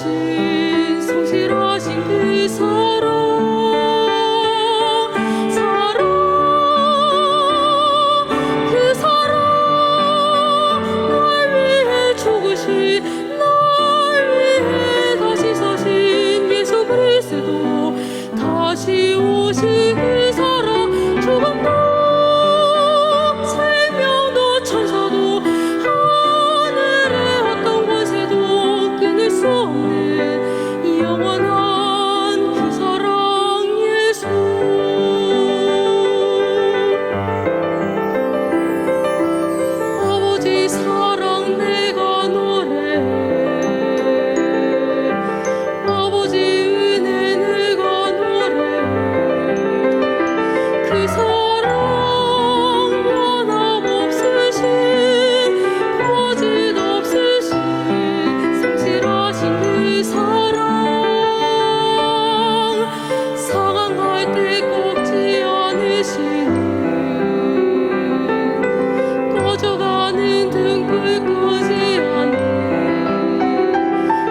주신 성실하신 그 사랑 그 사랑 날 위해 죽으신 날 위해 다시 사신 예수 그리스도 다시 오신 그 사랑 조금도 생명도 천사도 하늘의 어떤 권세도 끊을 수 없는 영원한 그 사랑 예수 아버지 사랑 내가 노래해 아버지 은혜 내가 노래해 그 사랑 변함없으신 거짓 없으신 성실하신 그 사랑 상할 때 꺾지 않으시는 꺼져가는 등불 끄지 않는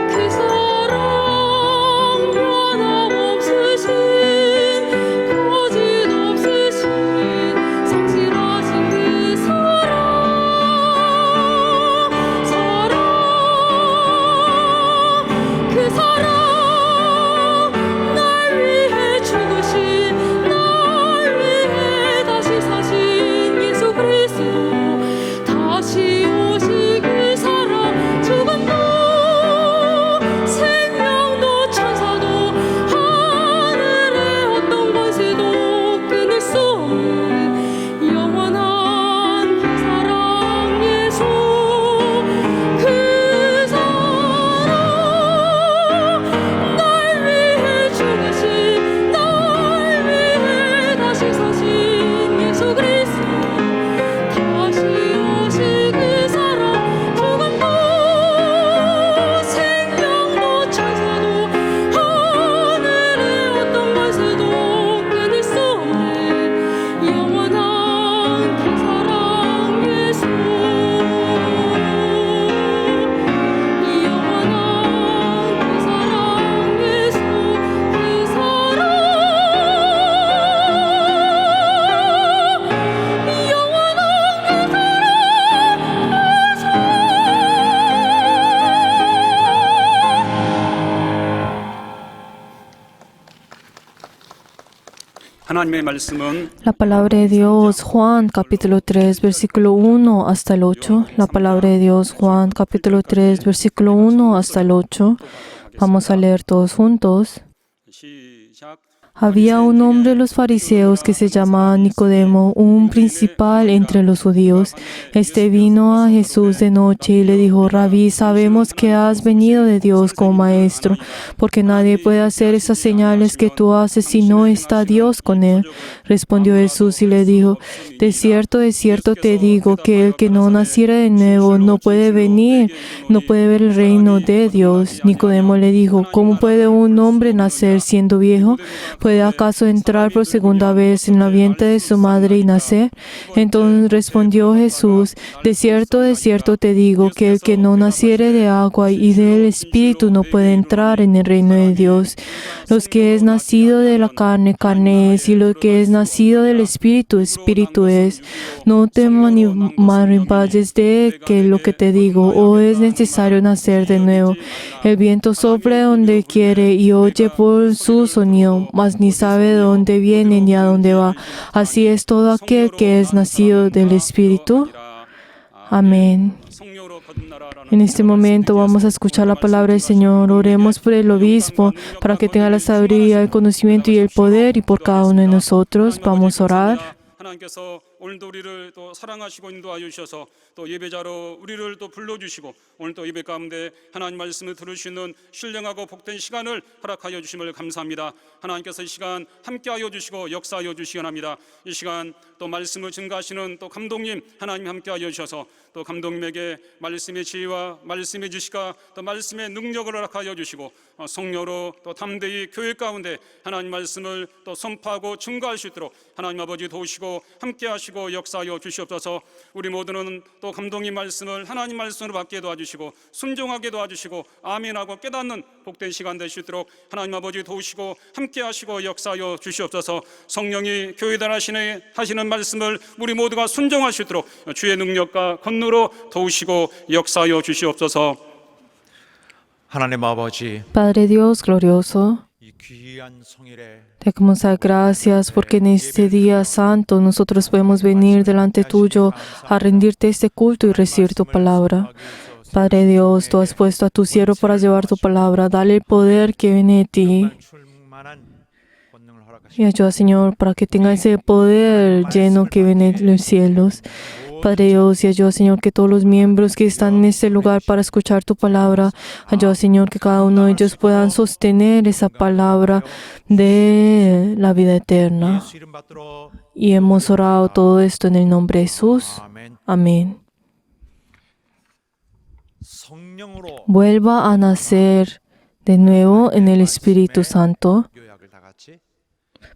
그 사랑 변함없으신 거짓 없으신 성실하신 그 그 사랑 날 위해 죽으신 날 위해 다시 사신 예수 그리스도 다시 오시 그 사랑 조금도 생명도 천사도 하늘의 어떤 권세도 끊을 수 없는 영원한 그 사랑 예수 그 사랑 날 위해 죽으신 날 위해 다시 사신 예수 그리스도 다시 오시 그 사랑 조금도 생명도 천사도 하늘의 어떤 권세도 끊을 수 없는 영원한 그 사랑 예수 영원한 그 사랑 예수 그 사랑 영원한 그 하나님의 말씀은 La palabra de Dios, Juan capítulo 3, versículo 1 hasta el 8. La palabra de Dios, Juan capítulo 3, versículo 1 hasta el 8. Vamos a leer todos juntos. 시작. Había un hombre de los fariseos que se llamaba Nicodemo, un principal entre los judíos. Este vino a Jesús de noche y le dijo: Rabí, sabemos que has venido de Dios como maestro, porque nadie puede hacer esas señales que tú haces si no está Dios con él. Respondió Jesús y le dijo: de cierto te digo que el que no naciera de nuevo no puede venir, no puede ver el reino de Dios. Nicodemo le dijo: ¿cómo puede un hombre nacer siendo viejo? ¿Puede acaso entrar por segunda vez en la vientre de su madre y nacer? Entonces respondió Jesús: de cierto te digo que el que no naciere de agua y del Espíritu no puede entrar en el reino de Dios. Los que es nacido de la carne, carne es, y lo que es nacido del Espíritu, Espíritu es. No te maravilles de que lo que te digo, o es necesario nacer de nuevo. El viento sopla donde quiere y oye por su sonido, mas ni sabe de dónde viene ni a dónde va. Así es todo aquel que es nacido del Espíritu. Amén. En este momento vamos a escuchar la palabra del Señor. Oremos por el obispo para que tenga la sabiduría, el conocimiento y el poder, y por cada uno de nosotros. Vamos a orar. 하나님께서 오늘도 우리를 또 사랑하시고 인도하여 주셔서 또 예배자로 우리를 또 불러주시고 오늘 또 예배 가운데 하나님 말씀을 들을 수 있는 신령하고 복된 시간을 허락하여 주심을 감사합니다. 하나님께서 이 시간 함께하여 주시고 역사하여 주시기 원합니다. 이 시간 또 말씀을 증가하시는 또 감독님 하나님 함께하여 주셔서 또 감독님에게 말씀의 지혜와 말씀의 지식과 또 말씀의 능력을 허락하여 주시고 성령으로 또 담대히 교회 가운데 하나님 말씀을 또 선포하고 증거할 수 있도록 하나님 아버지 도우시고 함께 하시고 역사하여 주시옵소서. 우리 모두는 또 감독님 말씀을 하나님 말씀으로 받게 도와주시고 순종하게 도와주시고 아멘하고 깨닫는 복된 시간 될 수 있도록 하나님 아버지 도우시고 함께 하시고 역사하여 주시옵소서. 성령이 교회에 하시는 말씀을 우리 모두가 순종할 수 있도록 주의 능력과 권능으로 도우시고 역사하여 주시옵소서. 하나님 아버지, Padre Dios glorioso, 이 귀한 성일에 te damos gracias porque en este día santo nosotros podemos venir delante tuyo a rendirte este culto y recibir tu palabra. Padre Dios, tú has puesto a tu siervo para llevar tu palabra. Dale el poder que viene de ti. 충만한 권능을 허락하시고 Y ayuda, Señor, para que tenga ese poder lleno que viene de los cielos. Padre Dios, y ayuda, Señor, que todos los miembros que están en este lugar para escuchar tu palabra, ayuda, Señor, que cada uno de ellos puedan sostener esa palabra de la vida eterna. 예수 이름 받들어 Y hemos orado todo esto en el nombre de Jesús. 아멘. Amén. 성령으로 Vuelva a nacer de nuevo en el Espíritu Santo. 요약을 다 같이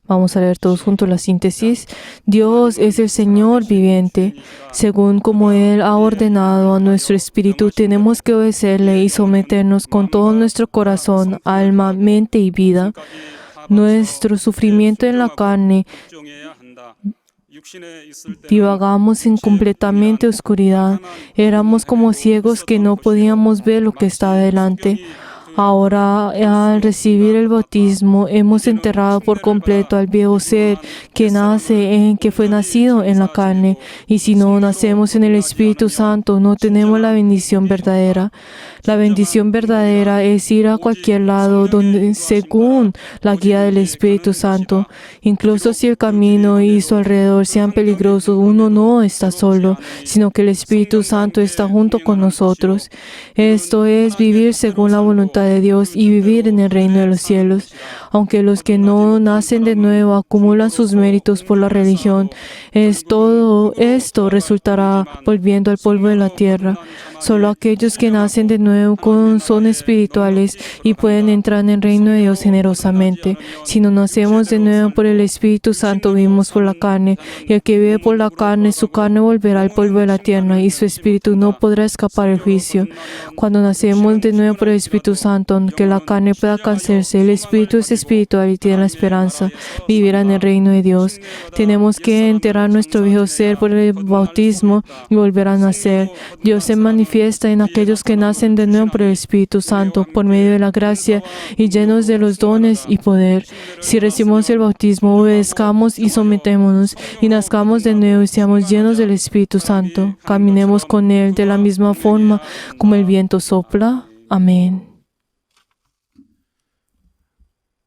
Vamos a leer todos juntos la síntesis. Dios es el Señor viviente. Según como Él ha ordenado a nuestro espíritu, tenemos que obedecerle y someternos con todo nuestro corazón, alma, mente y vida. Nuestro sufrimiento en la carne, divagamos en completamente oscuridad. Éramos como ciegos que no podíamos ver lo que estaba delante. Ahora, al recibir el bautismo, hemos enterrado por completo al viejo ser que fue nacido en la carne. Y si no nacemos en el Espíritu Santo, no tenemos la bendición verdadera. La bendición verdadera es ir a cualquier lado según la guía del Espíritu Santo. Incluso si el camino y su alrededor sean peligrosos, uno no está solo, sino que el Espíritu Santo está junto con nosotros. Esto es vivir según la voluntad de Dios y vivir en el reino de los cielos. Aunque los que no nacen de nuevo acumulan sus méritos por la religión, todo esto resultará volviendo al polvo de la tierra. Solo aquellos que nacen de nuevo son espirituales y pueden entrar en el reino de Dios generosamente. Si no nacemos de nuevo por el Espíritu Santo, vivimos por la carne, y el que vive por la carne, su carne volverá al polvo de la tierra y su espíritu no podrá escapar del juicio. Cuando nacemos de nuevo por el Espíritu Santo, aunque la carne pueda cansarse, el espíritu es espiritual y tiene la esperanza, vivirá en el reino de Dios. Tenemos que enterrar nuestro viejo ser por el bautismo y volver a nacer. Dios se manifiesta en aquellos que nacen de nuevo por el Espíritu Santo, por medio de la gracia y llenos de los dones y poder. Si recibimos el bautismo, obedezcamos y sometémonos y nazcamos de nuevo y seamos llenos del Espíritu Santo. Caminemos con Él de la misma forma como el viento sopla. Amén.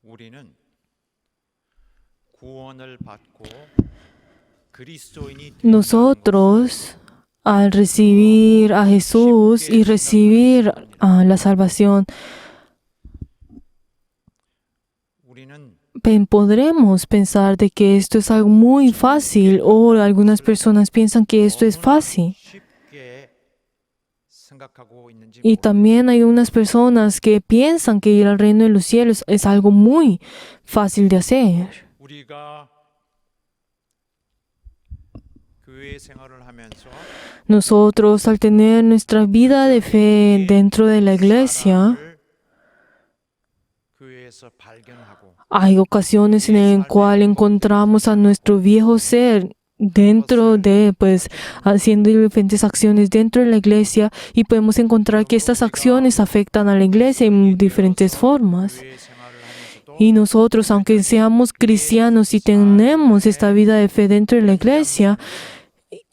우리는 구원을 받고 그리스도인이 Nosotros, al recibir a Jesús y recibir la salvación, 우리는 podremos pensar de que esto es algo muy fácil, o algunas personas piensan que esto es fácil. 쉽게 생각하고 있는지 Y también hay unas personas que piensan que ir al reino de los cielos es algo muy fácil de hacer. 우리가 교회 생활을 하면서 Nosotros, al tener nuestra vida de fe dentro de la iglesia, 교회에서 발견하고 hay ocasiones en las cuales encontramos a nuestro viejo ser dentro de, haciendo diferentes acciones dentro de la iglesia, y podemos encontrar que estas acciones afectan a la iglesia en diferentes formas. 교회 생활을 하면서도 Y nosotros, aunque seamos cristianos y tenemos esta vida de fe dentro de la iglesia,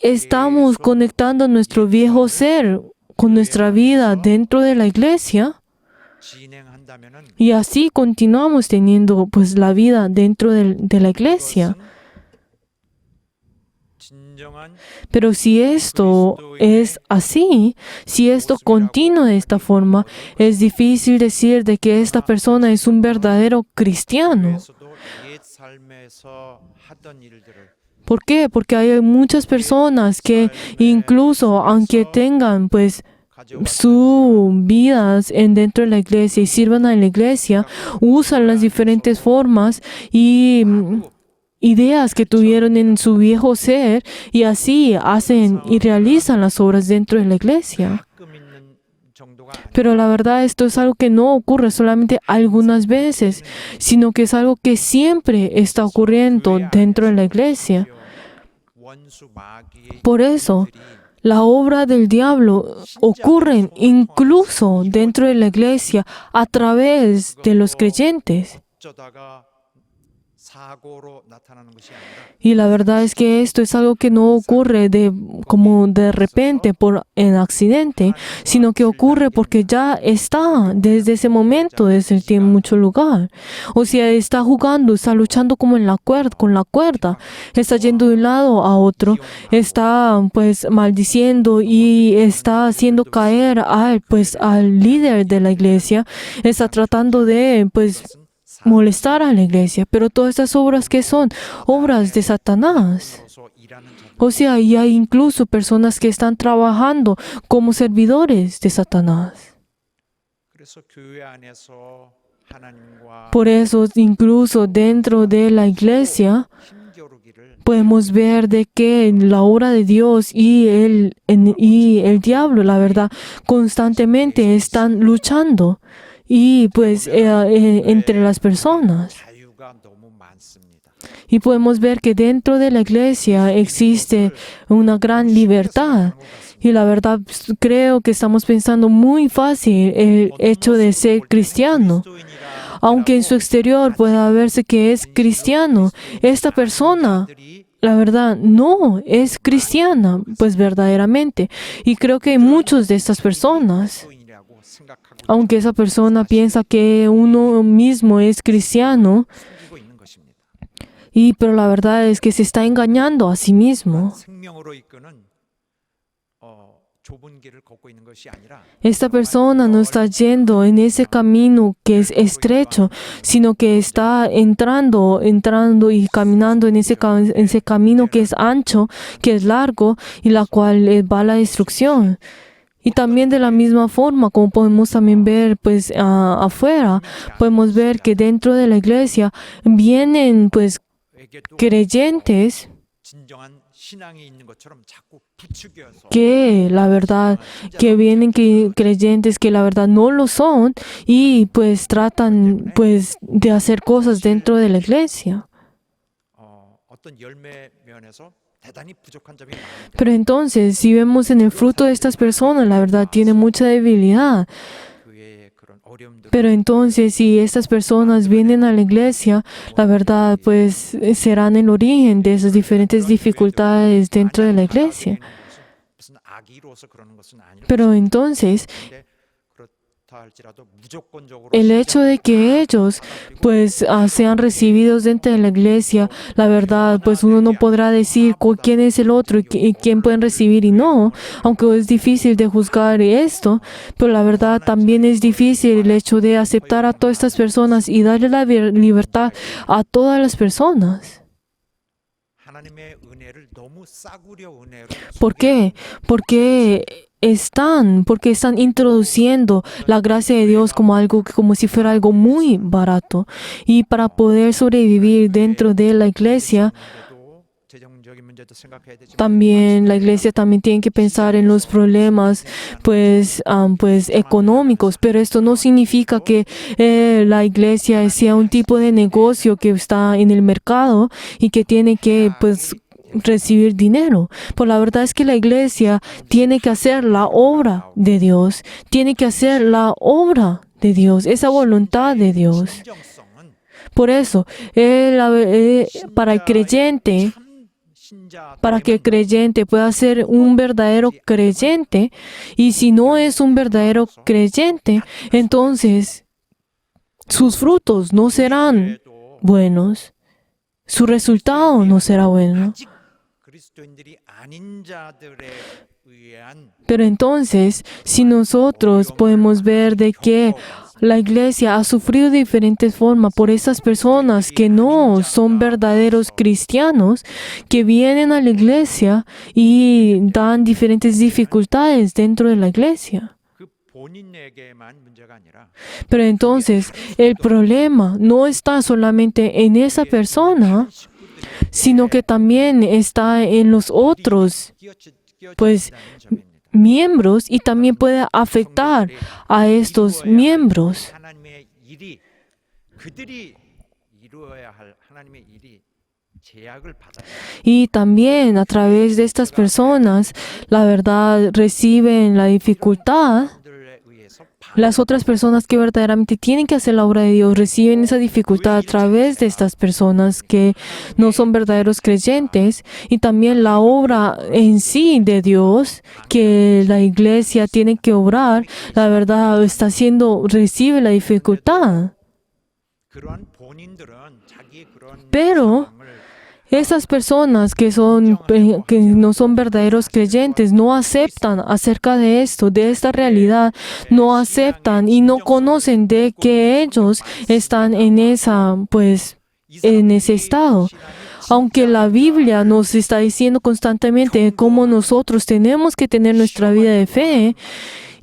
estamos conectando nuestro viejo ser con nuestra vida dentro de la iglesia, 진행한다면은 y así continuamos teniendo la vida dentro de la iglesia. 진정한 Pero si esto es así, si esto continúa de esta forma, es difícil decir de que esta persona es un verdadero cristiano. 교회에서도 옛 삶에서 하던 일들을 ¿Por qué? Porque hay muchas personas que incluso aunque tengan pues sus vidas dentro de la iglesia y sirvan a la iglesia, usan las diferentes formas y ideas que tuvieron en su viejo ser y así hacen y realizan las obras dentro de la iglesia. 가끔 있는 정도가 Pero la verdad esto es algo que no ocurre solamente algunas veces, sino que es algo que siempre está ocurriendo dentro de la iglesia. 원수 마귀의 Por eso, la obra del diablo ocurre incluso dentro de la iglesia a través de los creyentes. 어쩌다가 사고로 나타나는 것이 아니라 Y la verdad es que esto es algo que no ocurre como de repente en accidente, sino que ocurre porque ya está desde ese momento, desde el tiempo, mucho lugar. O sea, está jugando, está luchando como en con la cuerda, está yendo de un lado a otro, está pues maldiciendo y está haciendo caer al líder de la iglesia, está tratando de pues molestar a la iglesia, pero todas estas obras que son obras de Satanás. 로서 일하는 자들 O sea, y hay incluso personas que están trabajando como servidores de Satanás. 그래서 교회 안에서 하나님과 Por eso, incluso dentro de la iglesia, 힘겨루기를 podemos ver de que la obra de Dios y el diablo, la verdad, constantemente están luchando. Y pues entre las personas. 자유가 너무 많습니다. Y podemos ver que dentro de la iglesia existe una gran libertad. Y la verdad creo que estamos pensando muy fácil el hecho de ser cristiano. Aunque en su exterior pueda verse que es cristiano, esta persona, la verdad, no es cristiana, pues verdaderamente. Y creo que muchos de estas personas, 그리스도인이라고 생각하고 aunque esa persona piensa que uno mismo es cristiano, 숨기고 있는 것입니다. pero la verdad es que se está engañando a sí mismo. 생명으로 이끄는 좁은 길을 걷고 있는 것이 아니라 Esta persona no está yendo en ese camino que es estrecho, sino que está entrando y caminando en ese camino que es ancho, que es largo y la cual va a la destrucción. Y también de la misma forma, como podemos también ver pues afuera, podemos ver que dentro de la iglesia vienen pues 에게 또 creyentes 진정한 신앙이 있는 것처럼 자꾸 부추겨서 que la verdad, que vienen creyentes que la verdad no lo son y pues tratan pues de hacer cosas dentro de la iglesia. 어떤 열매 면에서 대단히 부족한 점이 많은데 Pero entonces, si vemos en el fruto de estas personas, la verdad tiene mucha debilidad. 교회의 그런 어려움들 Pero entonces, si estas personas vienen a la iglesia, la verdad pues serán el origen de esas diferentes dificultades dentro de la iglesia. 무슨 악의로서 그러는 것은 아니라 Pero entonces, 그렇다 할지라도 무조건적으로 el hecho de que ellos pues sean recibidos dentro de la iglesia, la verdad pues uno no podrá decir quién es el otro y quién pueden recibir y no, aunque es difícil de juzgar esto, pero la verdad también es difícil el hecho de aceptar a todas estas personas y darle la libertad a todas las personas. 하나님의 은혜를 너무 싸구려 은혜로 ¿Por qué? Porque están introduciendo la gracia de Dios como si fuera algo muy barato. Y para poder sobrevivir dentro de la iglesia, 문제도 재정적인 문제도 생각해야 되지만 también la iglesia también tiene que pensar en los problemas pues económicos, pero esto no significa que la iglesia sea un tipo de negocio que está en el mercado y que tiene que pues recibir dinero. Pues la verdad es que la iglesia tiene que hacer la obra de Dios, tiene que hacer la obra de Dios, esa voluntad de Dios. 진정성은 Por eso, para el creyente, 신자 para que el creyente pueda ser un verdadero creyente, y si no es un verdadero creyente, entonces sus frutos no serán 때도 buenos, su resultado no será bueno. 아직 그리스도인들이 아닌 자들에 의한 Pero entonces, si nosotros podemos ver de que la iglesia ha sufrido de diferentes formas por esas personas que no son verdaderos cristianos, que vienen a la iglesia y dan diferentes dificultades dentro de la iglesia. 그 본인에게만 문제가 아니라 Pero entonces, el problema no está solamente en esa persona, sino que también está en los otros pues, miembros y también puede afectar a estos miembros. 하나님의 일이 그들이 이루어야 할 하나님의 일이 제약을 받아요. Y también a través de estas personas, la verdad, reciben la dificultad. 그들에 의해서 Las otras personas que verdaderamente tienen que hacer la obra de Dios reciben esa dificultad a través de estas personas que no son verdaderos creyentes, y también la obra en sí de Dios que la iglesia tiene que obrar, la verdad recibe la dificultad. 그러한 본인들은 자기의 그런 Pero 상황을 esas personas que no son verdaderos creyentes no aceptan acerca de esto, de esta realidad, no aceptan y no conocen de que ellos están en en ese estado. Aunque la Biblia nos está diciendo constantemente cómo nosotros tenemos que tener nuestra vida de fe,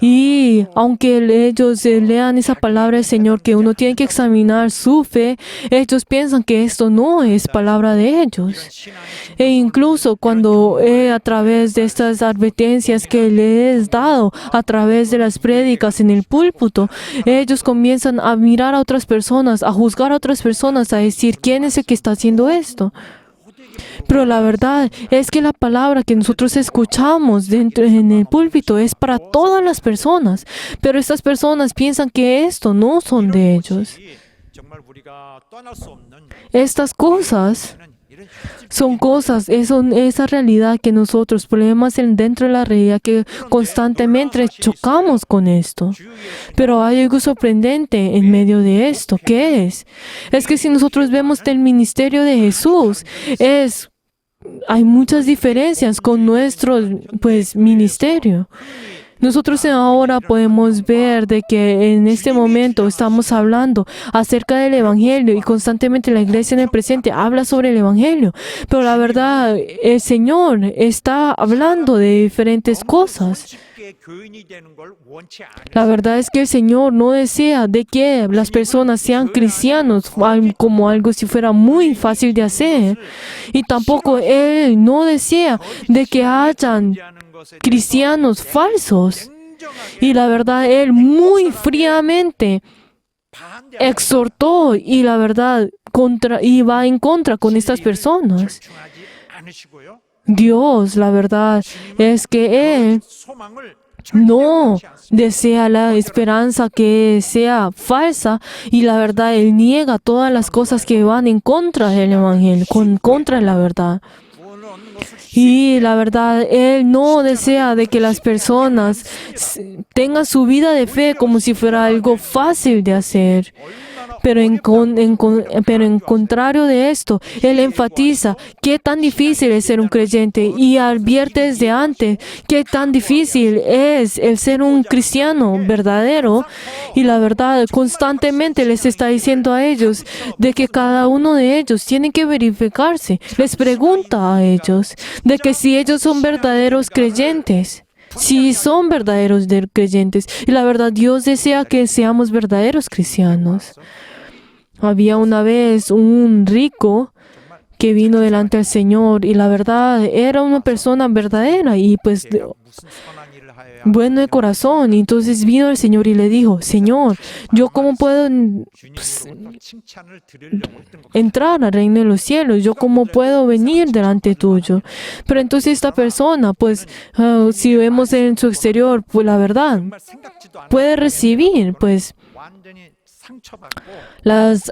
y aunque ellos lean esa palabra del Señor, que uno tiene que examinar su fe, ellos piensan que esto no es palabra de ellos. E incluso cuando a través de estas advertencias que les he dado, a través de las prédicas en el púlpito, ellos comienzan a mirar a otras personas, a juzgar a otras personas, a decir quién es el que está haciendo esto. Pero la verdad es que la palabra que nosotros escuchamos en el púlpito es para todas las personas, pero estas personas piensan que esto no son de ellos. 정말 우리가 떠날 수 없는 Estas cosas 이런 son cosas, esa realidad que nosotros, problemas dentro de la realidad que constantemente chocamos con esto. Pero hay algo sorprendente en medio de esto. ¿Qué es? Es que si nosotros vemos el ministerio de Jesús, hay muchas diferencias con nuestro ministerio. Nosotros ahora podemos ver de que en este momento estamos hablando acerca del Evangelio y constantemente la iglesia en el presente habla sobre el Evangelio. Pero la verdad, el Señor está hablando de diferentes cosas. 쉽게 교인이 되는 걸 원치 않아요. La verdad es que el Señor no desea de que las personas sean cristianos como algo si fuera muy fácil de hacer. Y tampoco Él no desea de que hayan cristianos falsos. Y la verdad, Él muy fríamente exhortó y la verdad va en contra con estas personas. Dios, la verdad, es que Él no desea la esperanza que sea falsa, y la verdad, Él niega todas las cosas que van en contra del Evangelio, contra la verdad. Y la verdad, Él no desea de que las personas tengan su vida de fe como si fuera algo fácil de hacer. Pero en contrario de esto, Él enfatiza qué tan difícil es ser un creyente y advierte desde antes qué tan difícil es el ser un cristiano verdadero. Y la verdad, constantemente les está diciendo a ellos de que cada uno de ellos tiene que verificarse. Les pregunta a ellos de que si ellos son verdaderos creyentes. Si son verdaderos creyentes. Y la verdad, Dios desea que seamos verdaderos cristianos. Había una vez un rico que vino delante del Señor y la verdad era una persona verdadera y bueno de corazón. Y entonces vino el Señor y le dijo: Señor, ¿yo cómo puedo entrar al reino de los cielos? ¿Yo cómo puedo venir delante tuyo? Pero entonces esta persona, si vemos en su exterior, la verdad, puede recibir, las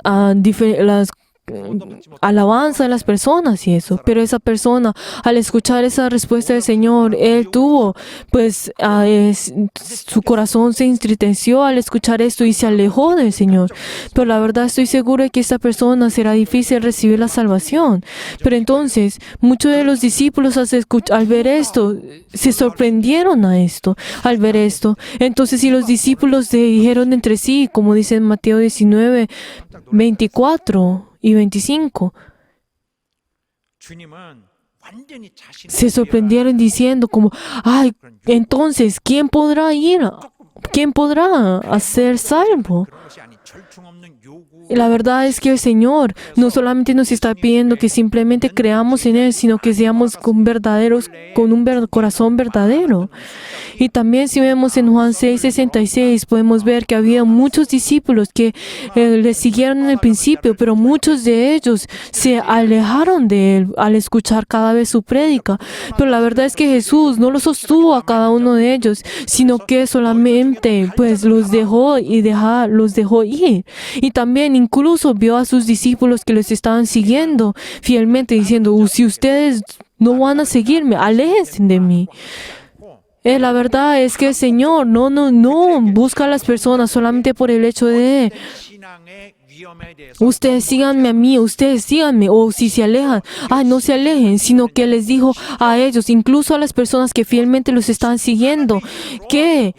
alabanza de las personas y eso. Pero esa persona, al escuchar esa respuesta del Señor, él tuvo, pues, su corazón se entristeció al escuchar esto y se alejó del Señor. Pero la verdad estoy seguro de que esta persona será difícil recibir la salvación. Pero entonces, muchos de los discípulos al ver esto, se sorprendieron a esto, al ver esto. Entonces, si los discípulos dijeron entre sí, como dice en Mateo 19, 24 y 25, se sorprendieron diciendo como, ay, entonces, ¿quién podrá ir? ¿Quién podrá ser salvo? Y la verdad es que el Señor no solamente nos está pidiendo que simplemente creamos en Él, sino que seamos con un corazón verdadero. Y también si vemos en Juan 6:66, podemos ver que había muchos discípulos que le siguieron en el principio, pero muchos de ellos se alejaron de Él al escuchar cada vez su prédica. Pero la verdad es que Jesús no los sostuvo a cada uno de ellos, sino que solamente pues los dejó ir. Y también incluso vio a sus discípulos que los estaban siguiendo fielmente, diciendo, si ustedes no van a seguirme, aléjense de mí. La verdad es que el Señor no busca a las personas solamente por el hecho de ustedes síganme a mí, ustedes síganme, o si se alejan, no se alejen, sino que les dijo a ellos, incluso a las personas que fielmente los están siguiendo, que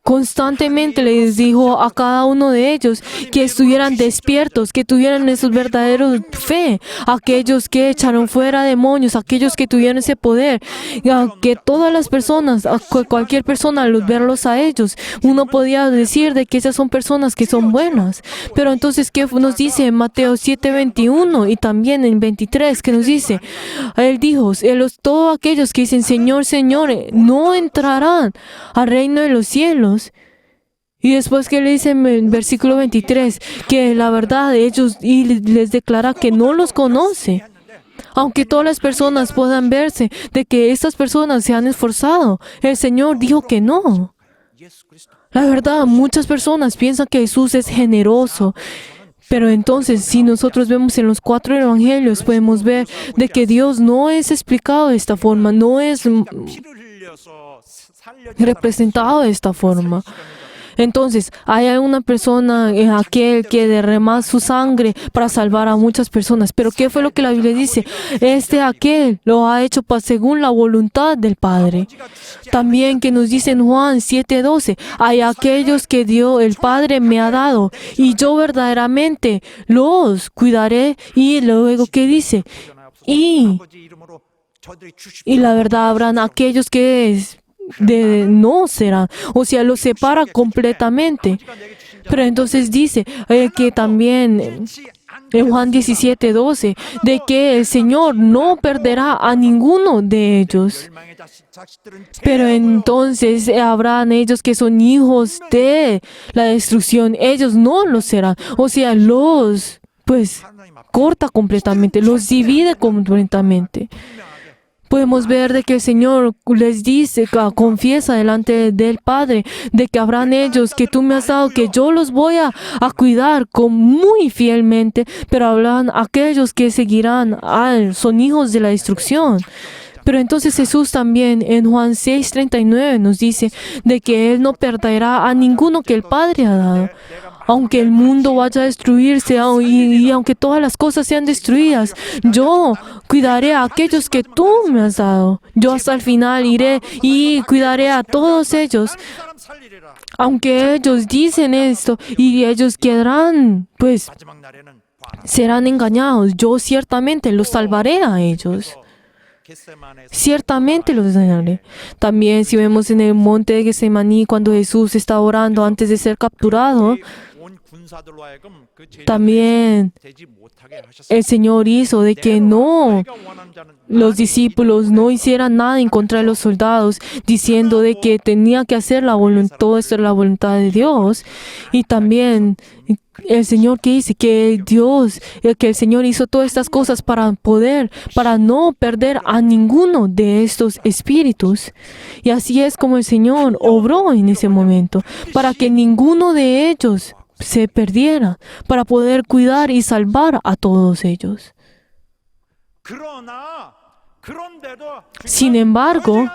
constantemente les dijo a cada uno de ellos que estuvieran despiertos, que tuvieran esos verdaderos fe, aquellos que echaron fuera demonios, aquellos que tuvieron ese poder, que todas las personas, cualquier persona al verlos a ellos, uno podía decir de que esas son personas que son buenas. Pero entonces, ¿qué nos dice en Mateo 7:21 y también en 23? Que nos dice, Él dijo, todos aquellos que dicen Señor, Señor, no entrarán al reino de los cielos. Y después que le dice en versículo 23 que la verdad ellos y les declara que no los conoce. Aunque todas las personas puedan verse de que estas personas se han esforzado, el Señor dijo que no. La verdad, muchas personas piensan que Jesús es generoso. Pero entonces, si nosotros vemos en los 4 evangelios, podemos ver de que Dios no es explicado de esta forma, no es representado de esta forma. Entonces, hay una persona, aquel que derrama su sangre para salvar a muchas personas. Pero ¿qué fue lo que la Biblia dice? Aquel lo ha hecho según la voluntad del Padre. También que nos dice en Juan 7:12, hay aquellos que el Padre me ha dado y yo verdaderamente los cuidaré. Y luego, ¿qué dice? Y la verdad habrán aquellos que no serán, o sea, los separa completamente. Pero entonces dice que también en Juan 17:12, de que el Señor no perderá a ninguno de ellos. Pero entonces habrán ellos que son hijos de la destrucción, ellos no lo serán, o sea, corta completamente, los divide completamente. Podemos ver de que el Señor les dice, confiesa delante del Padre, de que habrán ellos que tú me has dado, que yo los voy a cuidar muy fielmente, pero habrán aquellos que seguirán, son hijos de la destrucción. Pero entonces Jesús también en Juan 6:39 nos dice de que Él no perderá a ninguno que el Padre ha dado. Aunque el mundo vaya a destruirse y aunque todas las cosas sean destruidas, yo cuidaré a aquellos que tú me has dado. Yo hasta el final iré y cuidaré a todos ellos. Aunque ellos dicen esto y ellos quedarán, serán engañados, yo ciertamente los salvaré a ellos. Ciertamente los salvaré. También si vemos en el monte de Getsemaní, cuando Jesús está orando antes de ser capturado, también el Señor hizo de que los discípulos no hicieran nada en contra de los soldados, diciendo de que tenía que hacer todo esto era la voluntad de Dios. Y también el Señor que dice que el Señor hizo todas estas cosas para no perder a ninguno de estos espíritus. Y así es como el Señor obró en ese momento, para que ninguno de ellos se perdieran, para poder cuidar y salvar a todos ellos. Sin embargo,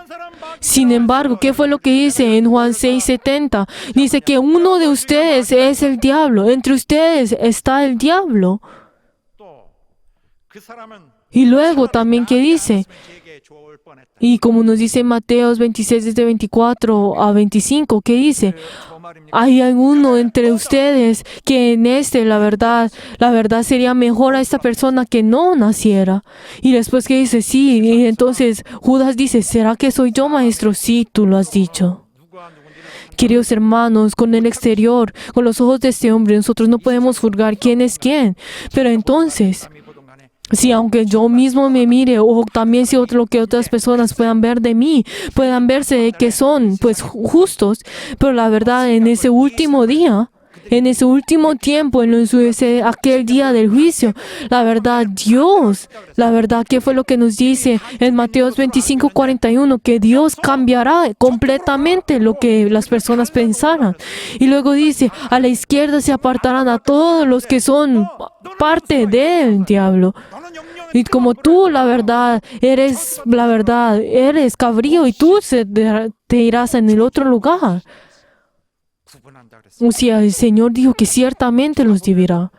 ¿qué fue lo que dice en Juan 6:70? Dice que uno de ustedes es el diablo, entre ustedes está el diablo. Y luego también que dice, y como nos dice Mateo 26 desde 24 a 25, ¿qué dice? Hay alguno entre ustedes que en la verdad sería mejor a esta persona que no naciera. Y después que dice, sí, y entonces Judas dice, ¿será que soy yo, maestro? Sí, tú lo has dicho. Queridos hermanos, con el exterior, con los ojos de este hombre, nosotros no podemos juzgar quién es quién. Pero entonces, si aunque yo mismo me mire o también si lo que otras personas puedan ver de mí, puedan verse de que son pues justos, pero la verdad en ese último día, en ese último tiempo, aquel día del juicio, la verdad Dios, la verdad ¿qué fue lo que nos dice en Mateo 25:41? Que Dios cambiará completamente lo que las personas pensaran. Y luego dice, a la izquierda se apartarán a todos los que son parte del diablo. Y como tú, la verdad, eres cabrío y tú te irás en el otro lugar. O sea, el Señor dijo que ciertamente los dividirá.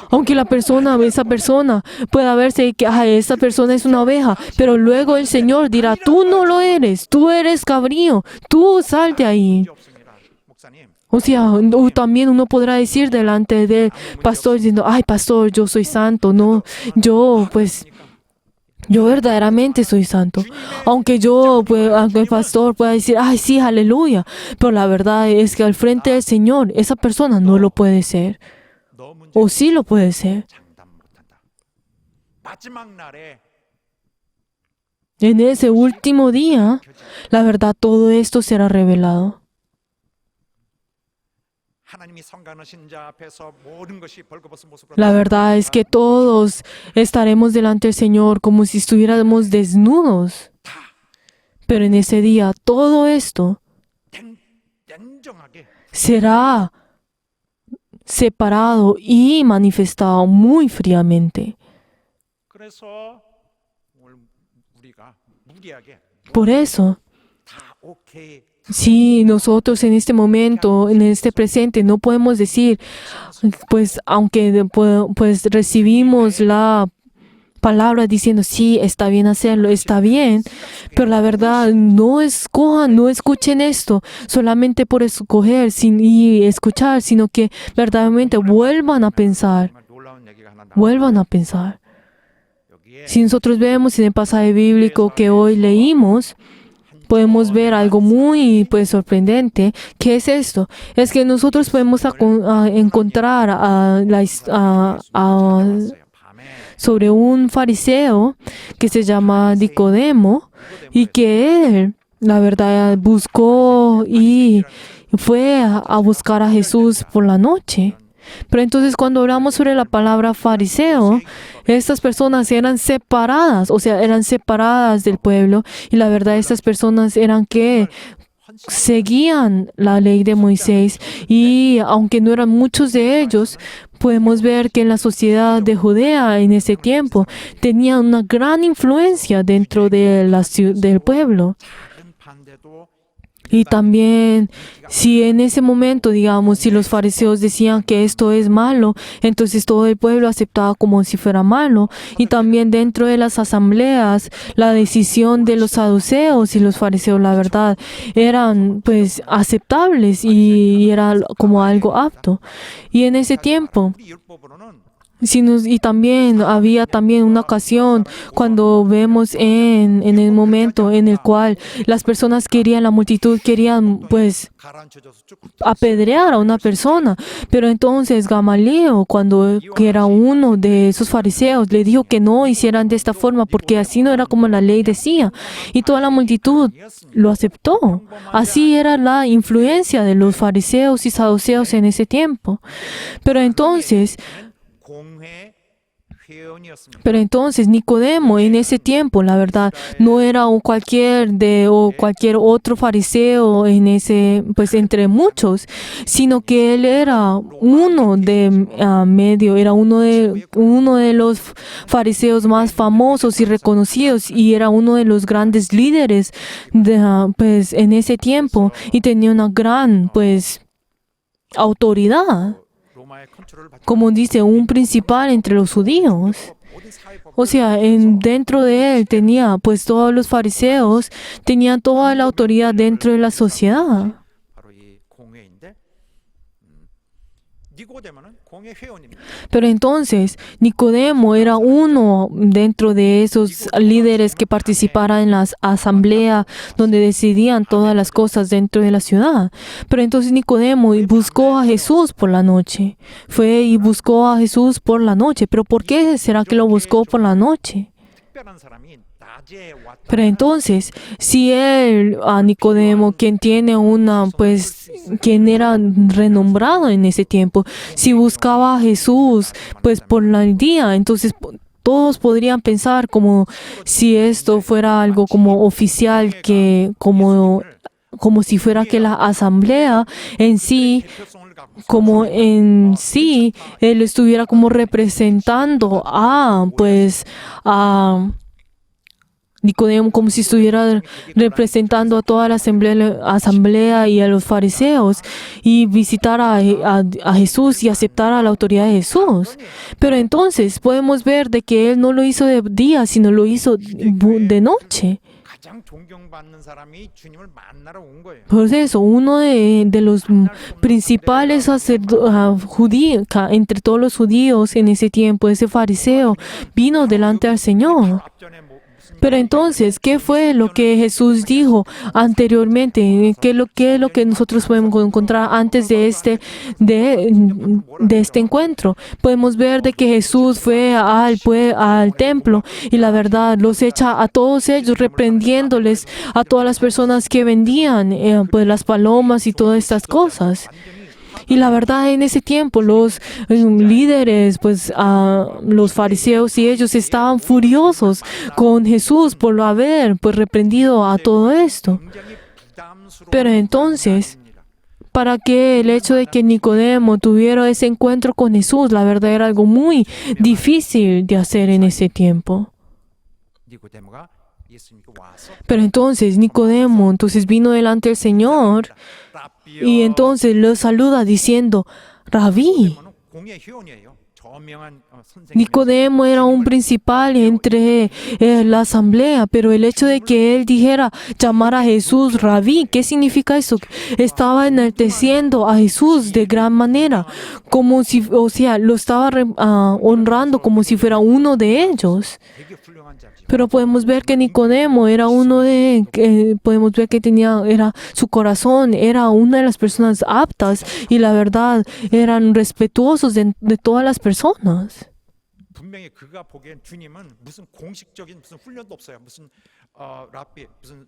Aunque esa persona pueda verse que esa persona es una oveja, pero luego el Señor dirá, tú no lo eres, tú eres cabrío, tú sal de ahí. O sea, también uno podrá decir delante del pastor diciendo, ay pastor, yo soy santo, no, yo verdaderamente soy santo. Aunque el pastor pueda decir, ay sí, aleluya, pero la verdad es que al frente del Señor, esa persona no lo puede ser. O sí lo puede ser. En ese último día, la verdad, todo esto será revelado. La verdad es que todos estaremos delante del Señor como si estuviéramos desnudos. Pero en ese día todo esto será separado y manifestado muy fríamente. Por eso, si nosotros en este momento, en este presente, no podemos decir, pues aunque pues recibimos la palabra diciendo, sí, está bien hacerlo, está bien, pero la verdad, no escuchen esto solamente por escoger y escuchar, sino que verdaderamente vuelvan a pensar. Si nosotros vemos en el pasaje bíblico que hoy leímos, podemos ver algo muy sorprendente. ¿Qué es esto? Es que nosotros podemos encontrar sobre un fariseo que se llama Nicodemo y que él, la verdad, buscó y fue a buscar a Jesús por la noche. Pero entonces cuando hablamos sobre la palabra fariseo, estas personas eran separadas, eran separadas del pueblo, y la verdad estas personas eran que seguían la ley de Moisés, y aunque no eran muchos de ellos, podemos ver que en la sociedad de Judea en ese tiempo tenía una gran influencia dentro de del pueblo. Y también, si en ese momento, digamos, si los fariseos decían que esto es malo, entonces todo el pueblo aceptaba como si fuera malo. Y también dentro de las asambleas, la decisión de los saduceos y los fariseos, la verdad, eran aceptables y era como algo apto. Y en ese tiempo, y también había una ocasión cuando vemos en el momento en el cual las personas la multitud querían apedrear a una persona, pero entonces Gamaliel, que era uno de esos fariseos, le dijo que no hicieran de esta forma porque así no era como la ley decía, y toda la multitud lo aceptó. Así era la influencia de los fariseos y saduceos en ese tiempo. Pero entonces 회원이었습니다. Pero entonces Nicodemo en ese tiempo, la verdad, no era un cualquier otro fariseo en ese, pues entre muchos, sino que él era uno de medio, era uno de los fariseos más famosos y reconocidos y era uno de los grandes líderes pues en ese tiempo y tenía una gran pues autoridad, 로마의 컨트롤을 받지 como dice, un principal entre los judíos. 모든 사회법 O sea, dentro de él tenía, pues todos los fariseos tenían toda la autoridad dentro de la sociedad. 바로 이 공회인데 니고데모는 공회 회원입니다. Pero entonces, Nicodemo era uno dentro de esos líderes que participaran en la asamblea donde decidían todas las cosas dentro de la ciudad. Pero entonces Nicodemo buscó a Jesús por la noche. Fue y buscó a Jesús por la noche. Pero ¿por qué será que lo buscó por la noche? 특별한 사람이 낮에 왔다. Pero entonces, si él, a Nicodemo, quien tiene quien era renombrado en ese tiempo, si buscaba a Jesús, pues por el día, entonces todos podrían pensar como si esto fuera algo como oficial, como si fuera que la asamblea en sí, 대표성을 갖고 como en sí, él estuviera como representando a Nicodemo, como si estuviera representando a toda la asamblea y a los fariseos y visitar a Jesús y aceptar a la autoridad de Jesús. Pero entonces podemos ver de que él no lo hizo de día, sino lo hizo de noche. 가장 존경받는 사람이 주님을 만나러 온 거예요. Por eso, uno de los principales judíos, entre todos los judíos en ese tiempo, ese fariseo, vino delante al Señor. 앞전에 무슨 Pero entonces, ¿qué fue lo que Jesús dijo anteriormente? ¿Qué es lo que nosotros podemos encontrar antes de este encuentro? Podemos ver de que Jesús fue al templo y la verdad los echa a todos ellos, reprendiéndoles a todas las personas que vendían pues las palomas y todas estas cosas. Y la verdad, en ese tiempo, los líderes, pues los fariseos y ellos estaban furiosos con Jesús por haber pues reprendido a todo esto. 굉장히 부담스러운 Pero entonces, 일이라. para que el hecho de que Nicodemo tuviera ese encuentro con Jesús, la verdad era algo muy difícil de hacer en ese tiempo. 니고데모가 예수님께 와서 Pero entonces Nicodemo vino delante del Señor y entonces lo saluda diciendo, Rabí. 니고데모는 공회 회원이에요. 저명한 선생님. Nicodemo era un principal entre la asamblea, pero el hecho de que él dijera llamar a Jesús Rabí, ¿qué significa eso? Estaba enalteciendo a Jesús de gran manera, como si, o sea, lo estaba honrando como si fuera uno de ellos. 되게 훌륭한 자지. Pero podemos ver que Nicodemo era podemos ver que era su corazón, era una de las personas aptas y la verdad eran respetuosos de todas las personas. 분명히 그가 보기엔 주님은 무슨 공식적인 무슨 훈련도 없어요. 무슨 랍비 무슨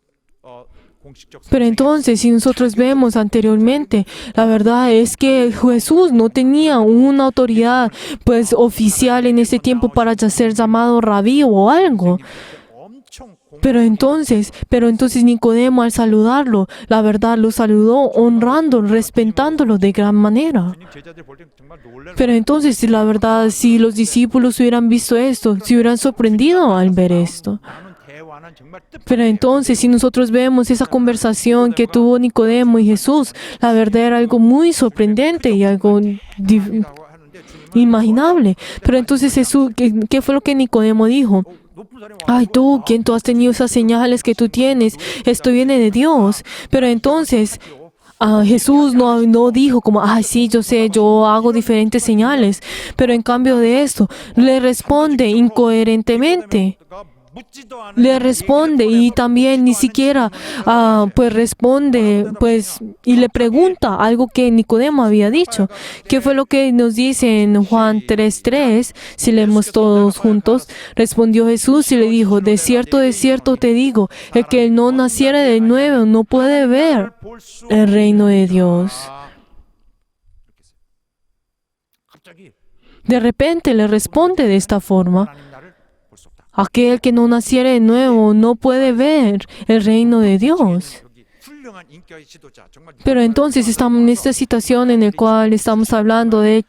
공식적 Pero entonces, si nosotros vemos anteriormente, la verdad es que Jesús no tenía una autoridad pues oficial en ese tiempo para ser llamado rabí o algo. 엄청 Pero entonces Nicodemo al saludarlo, la verdad lo saludó honrándolo, respetándolo de gran manera. 주님 제자들 볼 때 정말 놀랄 Pero entonces, la verdad, si los discípulos hubieran visto esto, se hubieran sorprendido al ver esto. 나눈 대화는 정말 Pero entonces, si nosotros vemos esa conversación que tuvo Nicodemo y Jesús, la verdad era algo muy sorprendente y algo 뜻이라고 하는데 주님은 inimaginable. Pero entonces Jesús, ¿qué fue lo que Nicodemo dijo? 높은 사람이 Ay, tú, quien tú has tenido esas señales que tú tienes, esto viene de Dios. Pero entonces Jesús no dijo como, ay, sí, yo sé, yo hago diferentes señales. Pero en cambio de esto, le responde incoherentemente. 묻지도 않은 Le responde y también ni siquiera pues responde pues y le pregunta algo que Nicodemo había dicho. ¿Qué fue lo que nos dice en Juan 3:3? Si leemos todos juntos, respondió Jesús y le dijo, de cierto te digo, el que no naciere de nuevo no puede ver 볼수 el reino de Dios. 갑자기 De repente le responde de esta forma: 하나님 나를 볼 수 없다. aquel que no naciere de nuevo no puede ver el reino de Dios. 여기 훌륭한 인격의 지도자, 정말 Pero entonces estamos en esta situación en la cual estamos hablando de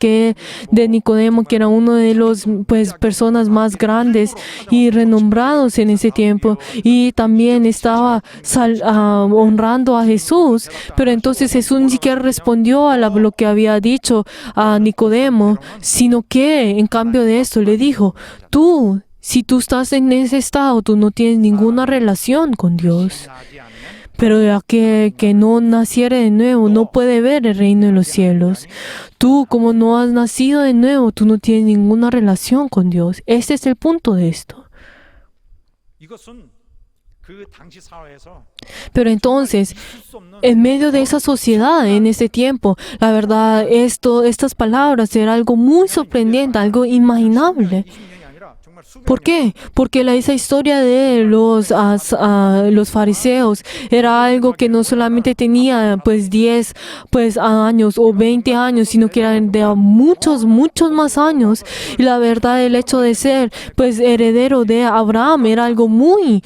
Nicodemo, que era uno de los personas más grandes y renombrados en ese tiempo, y también estaba honrando a Jesús. Pero entonces Jesús ni siquiera respondió a lo que había dicho a Nicodemo, sino que en cambio de esto le dijo: si tú estás en ese estado, tú no tienes ninguna relación con Dios. 나지 않으면 Pero aquel que no naciere de nuevo no puede ver el reino de los cielos. Tú, como no has nacido de nuevo, tú no tienes ninguna relación con Dios. Este es el punto de esto. 이것은 그 당시 사회에서 Pero entonces, 있을 수 없는 en medio de esa sociedad, en ese tiempo, la verdad, estas palabras eran algo muy sorprendente, algo inimaginable. 20년이 아니라 정말 수백 ¿Por 년 qué? Porque esa historia de los fariseos era algo que no solamente tenía 10 años o 20 años, sino que eran de muchos más años. Y la verdad, el hecho de ser heredero de Abraham era algo muy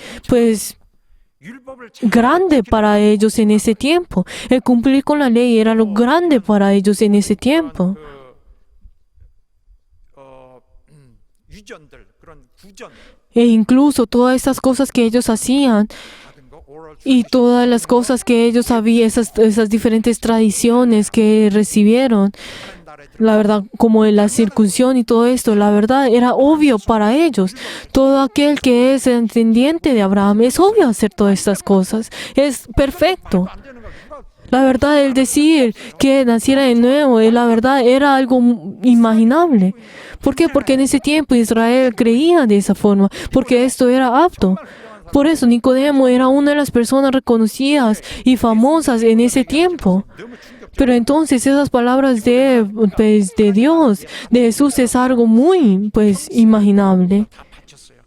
율법을 잘 grande para ellos en ese tiempo. El cumplir con la ley era lo grande para ellos en ese tiempo. 유전들 그런 구전 E incluso todas esas cosas que ellos hacían 받은 거 oral y todas las cosas que ellos sabían, esas diferentes tradiciones que recibieron, 나라에 la verdad, como la circuncisión y todo esto, la verdad era obvio para ellos. Todo aquel que es entendiente de Abraham es obvio hacer todas estas cosas. Es perfecto. 안 되는 걸 누가 La verdad, el decir que naciera de nuevo, la verdad, era algo inimaginable. ¿Por qué? Porque en ese tiempo Israel creía de esa forma, porque esto era apto. Por eso Nicodemo era una de las personas reconocidas y famosas en ese tiempo. 너무 충격 Pero entonces esas palabras de Dios, de Jesús, es algo muy, imaginable. 다 바쳤어요.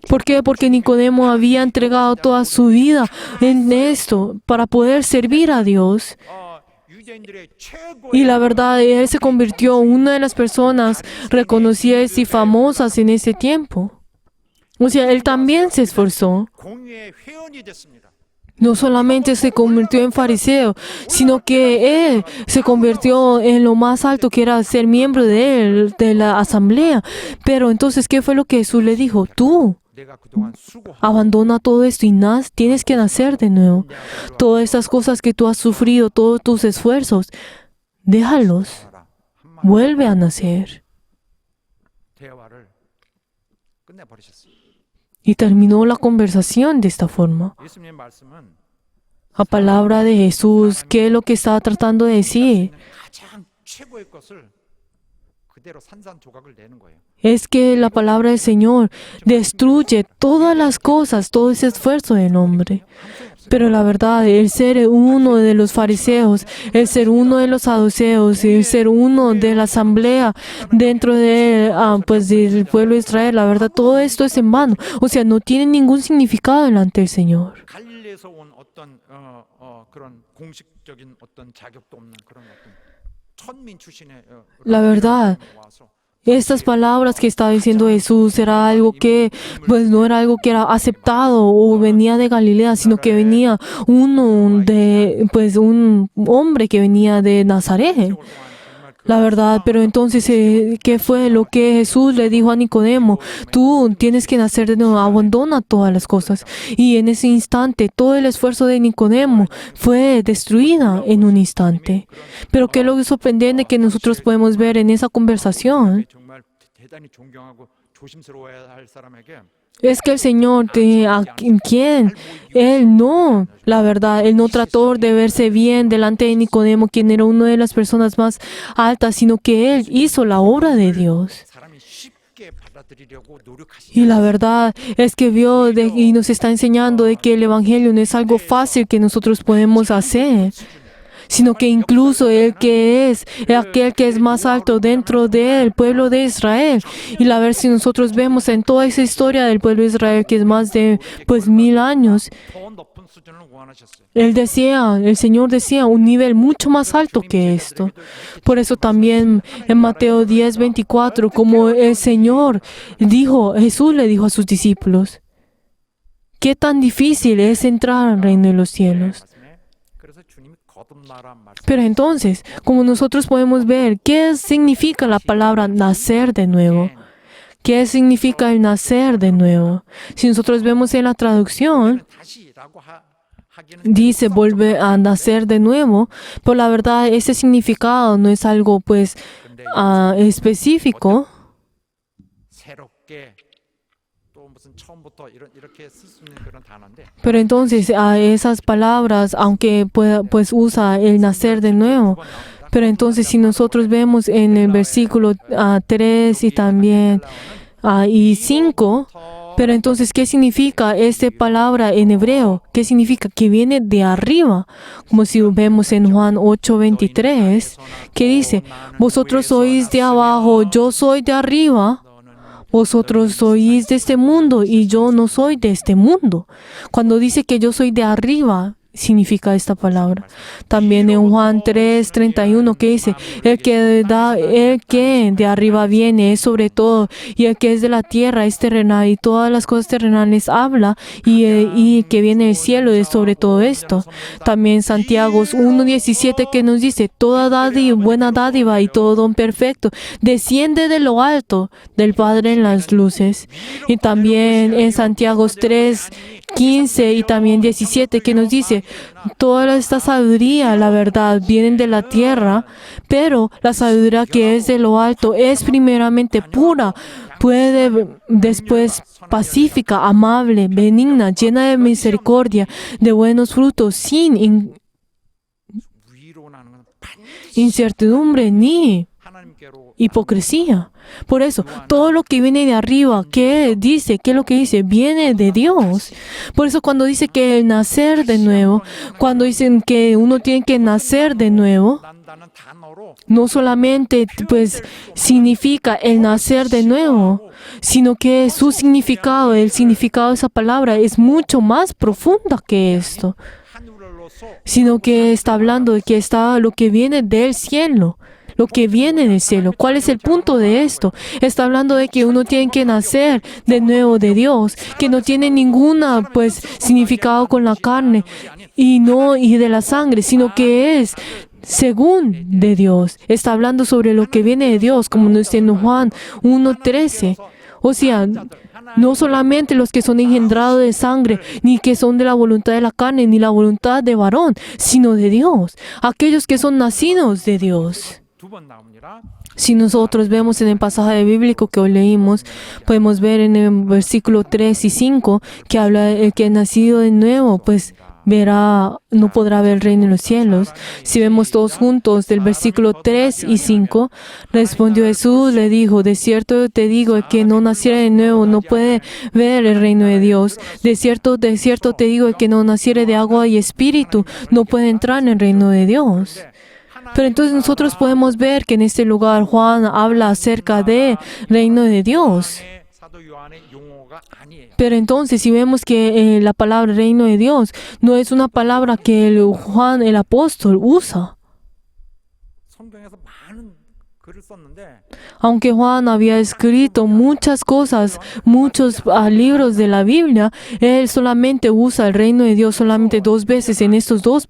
¿Por qué? Porque Nicodemo había entregado toda su vida en esto para poder servir a Dios. 유대인들의 최고의 Y la verdad, él se convirtió en una de las personas reconocidas y famosas en ese tiempo. O sea, él también se esforzó. 공의의 회원이 됐습니다. No solamente se convirtió en fariseo, sino que él se convirtió en lo más alto, que era ser miembro de la asamblea. Pero entonces, ¿qué fue lo que Jesús le dijo? Tú 내가 그동안 수고한 abandona todo esto y tienes que nacer de nuevo. Todas esas cosas que tú has sufrido, todos tus esfuerzos, déjalos. 거라 한마디 Vuelve a nacer. 대화를 끝내버리셨어요. Y terminó la conversación de esta forma. 예수님의 말씀은 La palabra de Jesús, ¿qué es lo que estaba tratando de decir? 가장 최고의 것을 그대로 산산조각을 내는 거예요. Es que la palabra del Señor destruye todas las cosas, todo ese esfuerzo del hombre. Pero la verdad, el ser uno de los fariseos, el ser uno de los saduceos, el ser uno de la asamblea dentro del pueblo de Israel, la verdad, todo esto es en vano. O sea, no tiene ningún significado delante del Señor. 갈릴리에서 온 어떤 그런 공식적인 어떤 자격도 없는 그런 어떤 천민 출신의 La verdad, 와서 estas palabras que estaba diciendo Jesús era algo que, no era algo que era aceptado o venía de Galilea, sino que venía un hombre que venía de Nazaret. La verdad, pero entonces, ¿qué fue lo que Jesús le dijo a Nicodemo? Tú tienes que nacer de nuevo, abandona todas las cosas. Y en ese instante, todo el esfuerzo de Nicodemo fue destruida en un instante. Pero ¿qué es lo sorprendente que nosotros podemos ver en esa conversación? 정말 대단히 존경하고 조심스러워야 할 사람에게 Es que el Señor, Él no, la verdad, Él no trató de verse bien delante de Nicodemo, quien era una de las personas más altas, sino que Él hizo la obra de Dios. 사람이 쉽게 받아들이려고 노력하시는 Y la verdad es que vio y nos está enseñando de que el Evangelio no es algo fácil que nosotros podemos hacer, sino que incluso aquel que es más alto dentro del pueblo de Israel. Y la ver si nosotros vemos en toda esa historia del pueblo de Israel, que es más de 1000 años, 더 높은 수준을 원하셨어요. El Señor desea un nivel mucho más alto que esto. Por eso también en Mateo 10:24, como el Señor dijo, Jesús le dijo a sus discípulos, ¿qué tan difícil es entrar al reino de los cielos? 말씀에 그래서 주님이 거듭나란 말씀. Pero entonces, como nosotros podemos ver, ¿qué significa la palabra nacer de nuevo? ¿Qué significa el nacer de nuevo? Si nosotros vemos en la traducción, 다시라고 하기는 dice vuelve a nacer de nuevo, pero la verdad ese significado no es algo pues específico. 새롭게 또 무슨 처음부터 이렇게 쓸 수 있는 그런 단어인데 Pero entonces a esas palabras, aunque pues usa el nacer de nuevo, pero entonces si nosotros vemos en el versículo 3 y también y 5, pero entonces, ¿qué significa esta palabra en hebreo? ¿Qué significa? Que viene de arriba. Como si vemos en Juan 8:23, que dice, vosotros sois de abajo, yo soy de arriba. Vosotros sois de este mundo y yo no soy de este mundo. Cuando dice que yo soy de arriba, significa esta palabra. También en Juan 3:31 que dice, el que de arriba viene es sobre todo, y el que es de la tierra es terrenal, y todas las cosas terrenales habla, y que viene del cielo es sobre todo esto. También Santiago 1:17 que nos dice, toda dádiva, buena dádiva y todo don perfecto desciende de lo alto del Padre en las luces. Y también en Santiago 3:15 y también 17 que nos dice, toda esta sabiduría, la verdad, vienen de la tierra, pero la sabiduría que es de lo alto es primeramente pura, después pacífica, amable, benigna, llena de misericordia, de buenos frutos, sin 위로 나는 건 incertidumbre ni 하나님께로 hipocresía. Por eso, todo lo que viene de arriba, ¿qué dice? ¿Qué es lo que dice? Viene de Dios. Por eso cuando dice que el nacer de nuevo, cuando dicen que uno tiene que nacer de nuevo, 난다는 단어로 no solamente pues significa el nacer de nuevo, sino que su significado, el significado de esa palabra es mucho más profunda que esto, 하늘로서 sino que está hablando de que está lo que viene del cielo. Lo que viene del cielo. ¿Cuál es el punto de esto? Está hablando de que uno tiene que nacer de nuevo de Dios, que no tiene ninguna pues significado con la carne y de la sangre, sino que es según de Dios. Está hablando sobre lo que viene de Dios, como nos dice en Juan 1:13. O sea, no solamente los que son engendrados de sangre, ni que son de la voluntad de la carne, ni la voluntad de varón, sino de Dios. Aquellos que son nacidos de Dios. 두 번 나옵니다. Si nosotros vemos en el pasaje bíblico que hoy leímos, podemos ver en el versículo 3 y 5 que habla el que ha nacido de nuevo, pues no podrá ver el reino de los cielos. Si vemos todos juntos del versículo 3 y 5, respondió Jesús, le dijo, de cierto te digo, el que no naciera de nuevo no puede ver el reino de Dios. De cierto te digo, el que no naciere de agua y espíritu no puede entrar en el reino de Dios. Pero entonces nosotros podemos ver que en este lugar Juan habla acerca del reino de Dios. 사도 요한의 용어가 아니에요. Pero entonces si vemos que la palabra reino de Dios no es una palabra que Juan el apóstol usa. 성경에서 많은 글을 썼는데 Aunque Juan había escrito muchas cosas, muchos libros de la Biblia, él solamente usa el reino de Dios solamente 2 veces en estos 2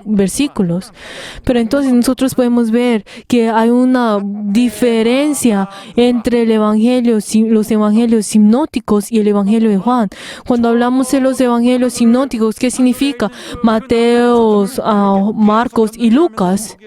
versículos. Pero entonces nosotros podemos ver que hay una diferencia entre el evangelio, los evangelios sinópticos y el evangelio de Juan. Cuando hablamos de los evangelios sinópticos, ¿qué significa? Mateo, Marcos y Lucas.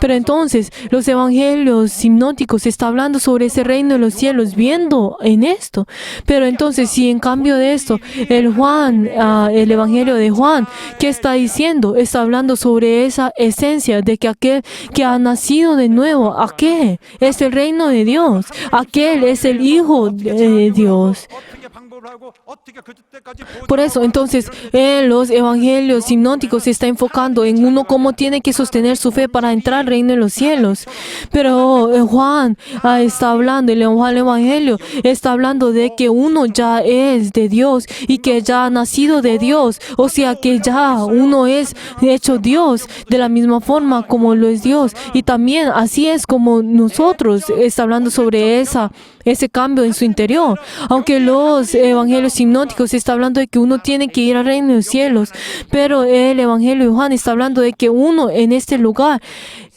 Pero entonces, los evangelios sinópticos está hablando sobre ese reino de los cielos, viendo en esto. Pero entonces, si en cambio de esto, el evangelio de Juan, ¿qué está diciendo? Está hablando sobre esa esencia de que aquel que ha nacido de nuevo, aquel es el reino de Dios, aquel es el Hijo de Dios. 어떻게 방법을 하고 어떻게 그때까지 Por eso, entonces, en los evangelios sinópticos se está enfocando en uno cómo tiene que sostener su fe para entrar al reino de los cielos. Pero Juan está hablando, el evangelio está hablando de que uno ya es de Dios y que ya ha nacido de Dios. O sea, que ya uno es hecho Dios de la misma forma como lo es Dios. Y también así es como nosotros está hablando sobre ese cambio en su interior. Aunque los evangelios sinópticos está hablando de que uno tiene que ir al reino de los cielos, pero el evangelio de Juan está hablando de que uno en este lugar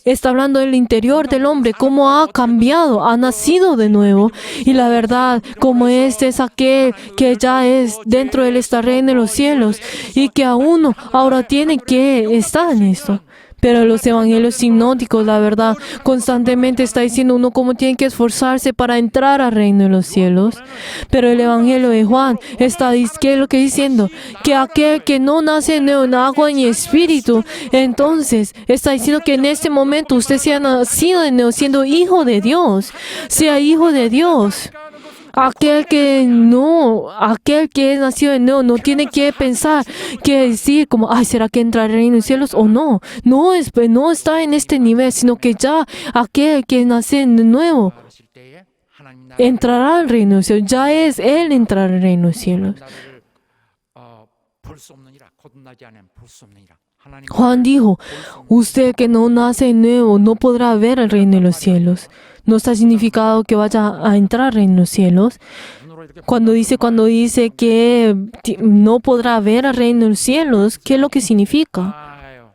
está hablando del interior del hombre, cómo ha cambiado, ha nacido de nuevo. Y la verdad, como este es aquel que ya es dentro de esta reino de los cielos y que a uno ahora tiene que estar en esto. Pero los evangelios sinópticos, la verdad, constantemente está diciendo uno cómo tiene que esforzarse para entrar al reino de los cielos. Pero el evangelio de Juan está, ¿qué es lo que diciendo? Que aquel que no nace de nuevo en agua ni espíritu, entonces está diciendo que en este momento usted sea nacido de nuevo, siendo hijo de Dios, sea hijo de Dios. Aquel que es nacido de nuevo no tiene que pensar, que decir como, ay, ¿será que entra al reino de los cielos o no? No está en este nivel, sino que ya aquel que nace de nuevo 하실 때에 하나님 나라를 entrará al reino de los cielos. Ya es él entrar al reino de los cielos. 볼 수 없느니라 거듭나지 않으면 볼 수 없느니라. 하나님 Juan dijo, usted que no nace de nuevo no podrá ver el reino de los cielos. No está significado que vaya a entrar en los cielos. 눈으로 이렇게 Cuando dice que no podrá ver el reino de los cielos, ¿qué es lo que significa? 아유,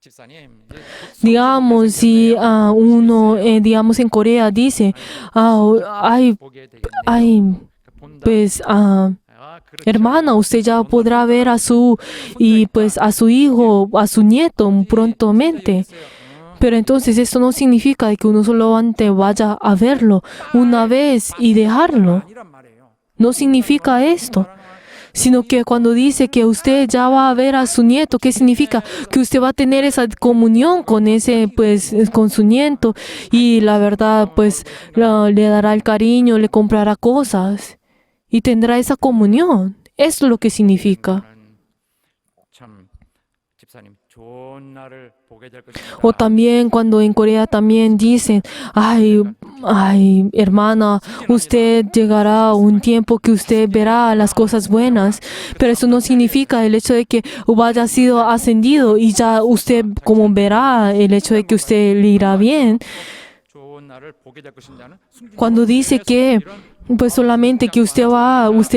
집사님 이제 Digamos, si uno, digamos en Corea dice, 보게 되겠네요. 본다. pues, 그렇죠. hermana, usted ya podrá ver a su hijo, a su nieto prontamente. Pero entonces esto no significa que uno solamente vaya a verlo una vez y dejarlo. 아니란 말이에요. No significa esto. Sino que cuando dice que usted ya va a ver a su nieto, ¿qué significa? Que usted va a tener esa comunión con con su nieto. Y la verdad, le dará el cariño, le comprará cosas. Y tendrá esa comunión. Eso es lo que significa. 참 집사님 좋은 날을 보게 될 것입니다. O también cuando en Corea también dicen, ay, hermana, usted llegará a un tiempo que usted verá las cosas buenas, pero eso no significa el hecho de que haya sido ascendido y ya usted como verá el hecho de que usted le irá bien. 좋은 날을 보게 될 것인다는 숨긴 Cuando dice que solamente que usted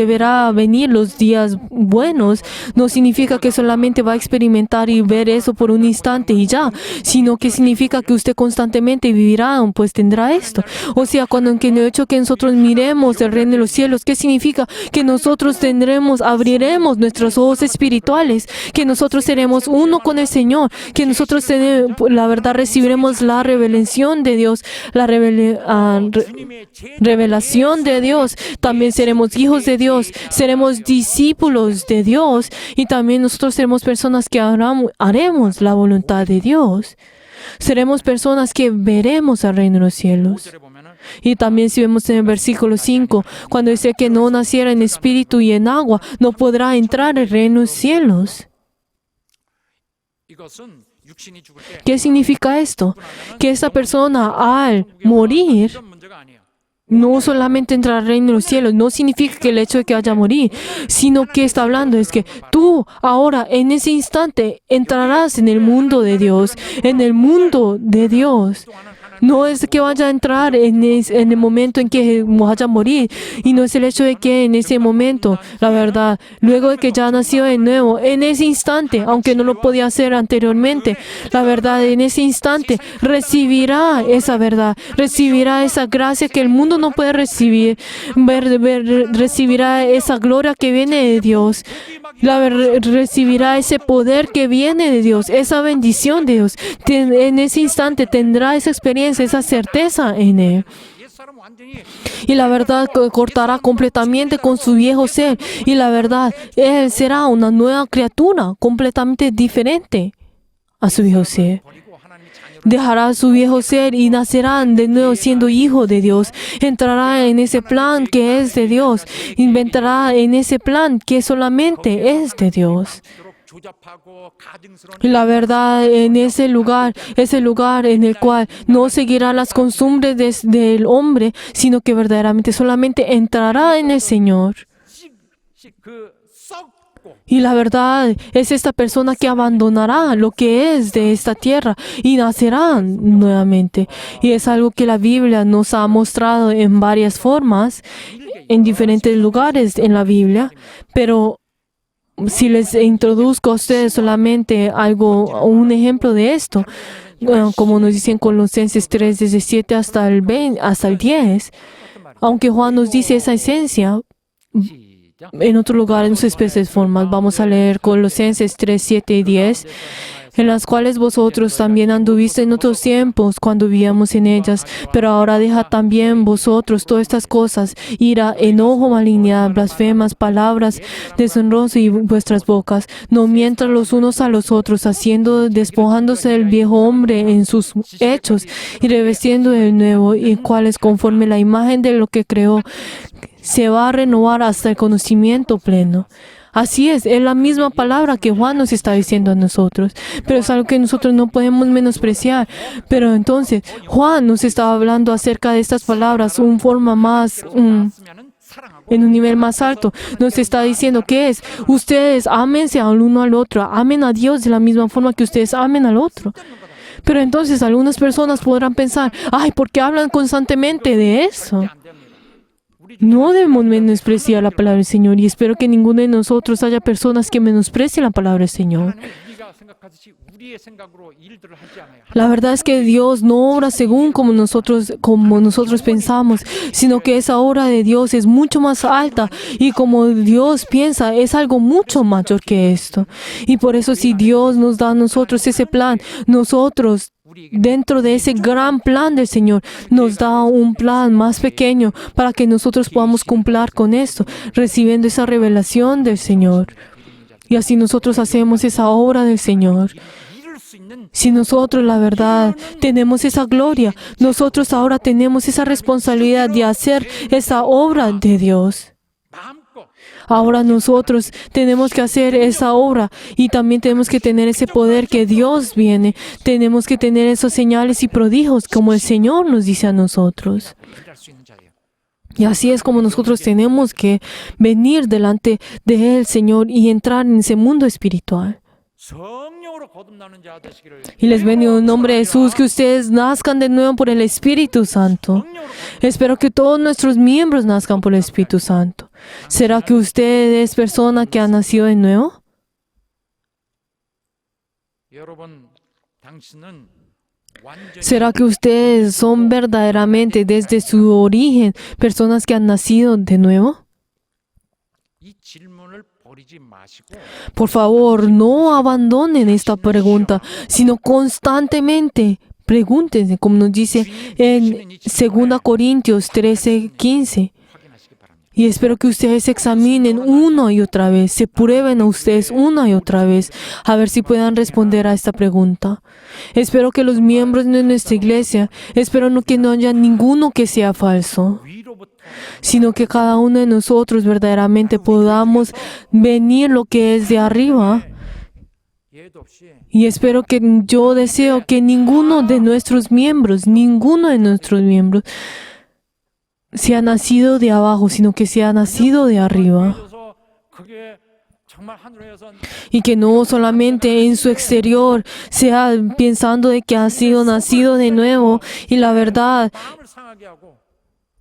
verá venir los días buenos, no significa que solamente va a experimentar y ver eso por un instante y ya, sino que significa que usted constantemente vivirá, tendrá esto. O sea, cuando en el hecho que nosotros miremos el reino de los cielos, ¿qué significa? Que nosotros abriremos nuestros ojos espirituales, que nosotros seremos uno con el Señor, que nosotros la verdad recibiremos la revelación de Dios, la revelación de Dios. También seremos hijos de Dios, seremos discípulos de Dios y también nosotros seremos personas que haremos la voluntad de Dios. Seremos personas que veremos al reino de los cielos. 절에 보면은 Y también si vemos en el versículo 5, cuando dice que no naciera en espíritu y en agua, no podrá entrar al reino de los cielos. 이것은 육신이 죽을 때 ¿Qué significa esto? Que esta persona al morir 이런 문제가 아니에요. no solamente entrar al reino de los cielos, no significa que el hecho de que vaya a morir, sino que está hablando es que tú ahora en ese instante entrarás en el mundo de Dios, en el mundo de Dios. No es que vaya a entrar en el momento en que vaya a morir. Y no es el hecho de que en ese momento, la verdad, luego de que ya nació de nuevo, en ese instante, aunque no lo podía hacer anteriormente, la verdad, en ese instante recibirá esa verdad, recibirá esa gracia que el mundo no puede recibir, recibirá esa gloria que viene de Dios. Recibirá ese poder que viene de Dios, esa bendición de Dios. En ese instante tendrá esa experiencia, esa certeza en Él. 옛사람 완전히 Y la verdad cortará completamente con su viejo ser. Y la verdad, Él será una nueva criatura completamente diferente a su viejo ser. 버리고 하나님의 자녀로 dejará su viejo ser y nacerán de nuevo siendo hijo de Dios. Entrará en ese plan que es de Dios. Inventará en ese plan que solamente es de Dios. Y la verdad, en ese lugar en el cual no seguirá las costumbres del hombre, sino que verdaderamente solamente entrará en el Señor. Y la verdad es esta persona que abandonará lo que es de esta tierra y nacerá nuevamente. Y es algo que la Biblia nos ha mostrado en varias formas, en diferentes lugares en la Biblia, pero si les introduzco a ustedes solamente un ejemplo de esto, como nos dice en Colosenses 3, desde 7 hasta el 10, aunque Juan nos dice esa esencia, en otro lugar, en sus especies formas, vamos a leer Colosenses 3, 7 y 10, en las cuales vosotros también anduviste en otros tiempos cuando vivíamos en ellas, pero ahora deja también vosotros todas estas cosas: ira, enojo, malignidad, blasfemas, palabras deshonrosas y vuestras bocas. No mientan los unos a los otros, despojándose del viejo hombre en sus hechos y revestiendo del nuevo, y cuales conforme la imagen de lo que creó se va a renovar hasta el conocimiento pleno. Así es la misma palabra que Juan nos está diciendo a nosotros, pero es algo que nosotros no podemos menospreciar. Pero entonces, Juan nos estaba hablando acerca de estas palabras en forma más, en un nivel más alto. Nos está diciendo que es: ustedes ámense al uno al otro, amen a Dios de la misma forma que ustedes amen al otro. Pero entonces algunas personas podrán pensar: ay, ¿por qué hablan constantemente de eso? No debemos menospreciar la palabra del Señor, y espero que ninguno de nosotros haya personas que menosprecien la palabra del Señor. La verdad es que Dios no obra según como nosotros pensamos, sino que esa obra de Dios es mucho más alta, y como Dios piensa es algo mucho mayor que esto. Y por eso, si Dios nos da a nosotros ese plan, nosotros dentro de ese gran plan del Señor nos da un plan más pequeño para que nosotros podamos cumplir con esto, recibiendo esa revelación del Señor. Y así nosotros hacemos esa obra del Señor. Si nosotros, la verdad, tenemos esa gloria, nosotros ahora tenemos esa responsabilidad de hacer esa obra de Dios. Ahora nosotros tenemos que hacer esa obra, y también tenemos que tener ese poder que Dios viene. Tenemos que tener esos señales y prodigios como el Señor nos dice a nosotros. Y así es como nosotros tenemos que venir delante de Él, Señor, y entrar en ese mundo espiritual. Y les bendigo en nombre de Jesús, que ustedes nazcan de nuevo por el Espíritu Santo. Espero que todos nuestros miembros nazcan por el Espíritu Santo. ¿Será que usted es persona que ha nacido de nuevo? ¿Será que ustedes son verdaderamente desde su origen personas que han nacido de nuevo? Por favor, no abandonen esta pregunta, sino constantemente pregúntense, como nos dice en 2 Corintios 13:15. Y espero que ustedes examinen una y otra vez, se prueben a ustedes una y otra vez, a ver si puedan responder a esta pregunta. Espero que los miembros de nuestra iglesia, que no haya ninguno que sea falso, sino que cada uno de nosotros verdaderamente podamos venir lo que es de arriba. Y yo deseo que ninguno de nuestros miembros sea nacido de abajo, sino que sea nacido de arriba. Y que no solamente en su exterior sea pensando de que ha sido nacido de nuevo, y la verdad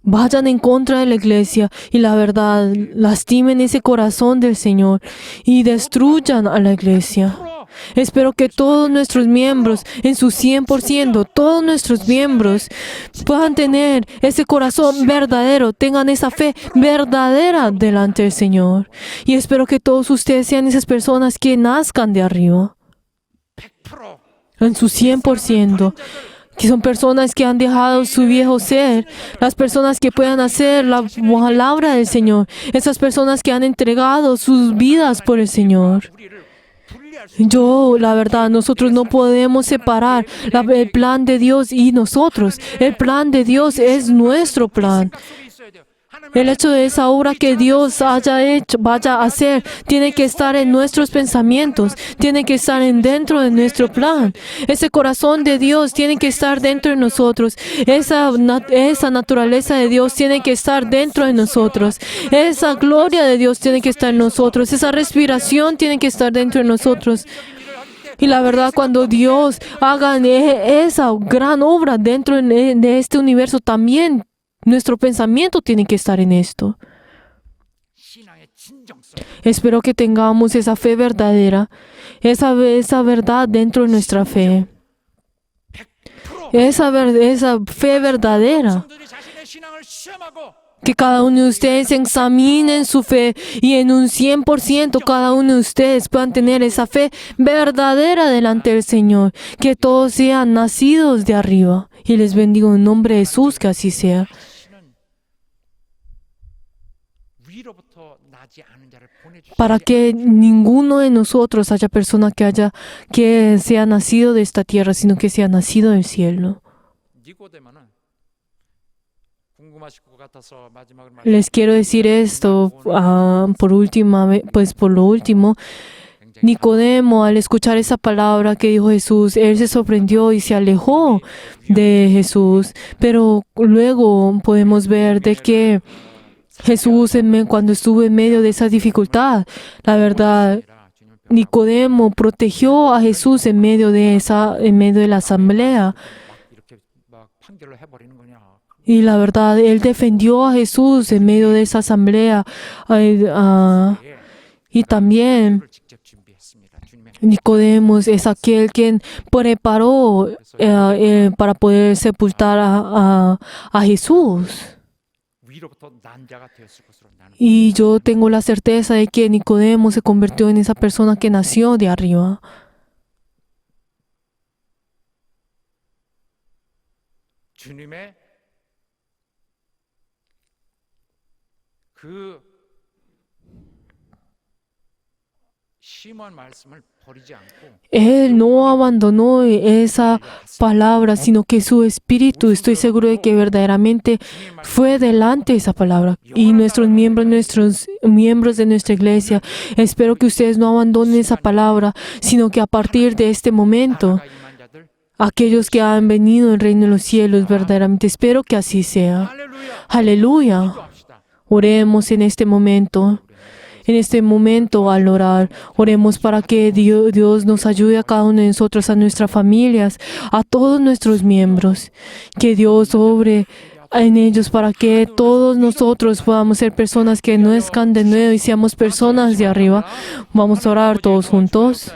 vayan en contra de la iglesia, y la verdad lastimen ese corazón del Señor y destruyan a la iglesia. Espero que todos nuestros miembros, en su 100%, todos nuestros miembros puedan tener ese corazón verdadero, tengan esa fe verdadera delante del Señor. Y espero que todos ustedes sean esas personas que nazcan de arriba, en su 100%. Que son personas que han dejado su viejo ser, las personas que puedan hacer la palabra del Señor, esas personas que han entregado sus vidas por el Señor. 분리할 수 La verdad, nosotros no podemos separar el plan de Dios y nosotros. El plan de Dios es nuestro plan. 생각 속에 있어야 돼요. 하나님은 El hecho de esa obra que Dios haya hecho, vaya a hacer, tiene que estar en nuestros pensamientos, tiene que estar dentro de nuestro plan. Ese corazón de Dios tiene que estar dentro de nosotros. Esa naturaleza de Dios tiene que estar dentro de nosotros. Esa gloria de Dios tiene que estar en nosotros. Esa respiración tiene que estar dentro de nosotros. Y la verdad, cuando Dios haga esa gran obra dentro de este universo, también nuestro pensamiento tiene que estar en esto. 신앙의 진정성, Espero que tengamos esa fe verdadera, esa verdad dentro de nuestra fe. 100% Esa fe verdadera. 성도들이 자신의 신앙을 시험하고 Que cada uno de ustedes examinen su fe y en un 100% cada uno de ustedes puedan tener esa fe verdadera delante del Señor. Que todos sean nacidos de arriba. Y les bendigo en nombre de Jesús, que así sea. 다시는 위로부터 나지 않은 자를 보내주시지 Para que ninguno de nosotros haya persona que sea nacido de esta tierra, sino que sea nacido del cielo. 니고데모는 궁금하실 것 같아서 마지막으로 Les quiero decir esto por lo último. Nicodemo, al escuchar esa palabra que dijo Jesús, él se sorprendió y se alejó de Jesús. Pero luego podemos ver de que Jesús, cuando estuvo en medio de esa dificultad, la verdad, Nicodemo protegió a Jesús en medio de la asamblea. 이렇게 막 판결을 해버리는 거냐? Y la verdad, él defendió a Jesús en medio de esa asamblea. Y también 를 직접 준비했습니다. 주님의 Nicodemos es aquel quien preparó para poder sepultar a Jesús. 위로부터 난 자가 되었을 것으로 나는 Y yo tengo la certeza de que Nicodemo se convirtió en esa persona que nació de arriba. 주님의 그 심한 말씀을 버리지 않고 Él no abandonó esa palabra, sino que su espíritu, estoy seguro de que verdaderamente fue delante de esa palabra. Y nuestros miembros de nuestra iglesia, espero que ustedes no abandonen esa palabra, sino que a partir de este momento, 나라가 임한 자들 aquellos que han venido al reino de los cielos, verdaderamente espero que así sea. 할렐루야 Aleluya. 기도합시다. Oremos en este momento. En este momento, al orar, oremos para que Dios nos ayude a cada uno de nosotros, a nuestras familias, a todos nuestros miembros. Que Dios obre en ellos para que todos nosotros podamos ser personas que nazcan de nuevo y seamos personas de arriba. Vamos a orar todos juntos.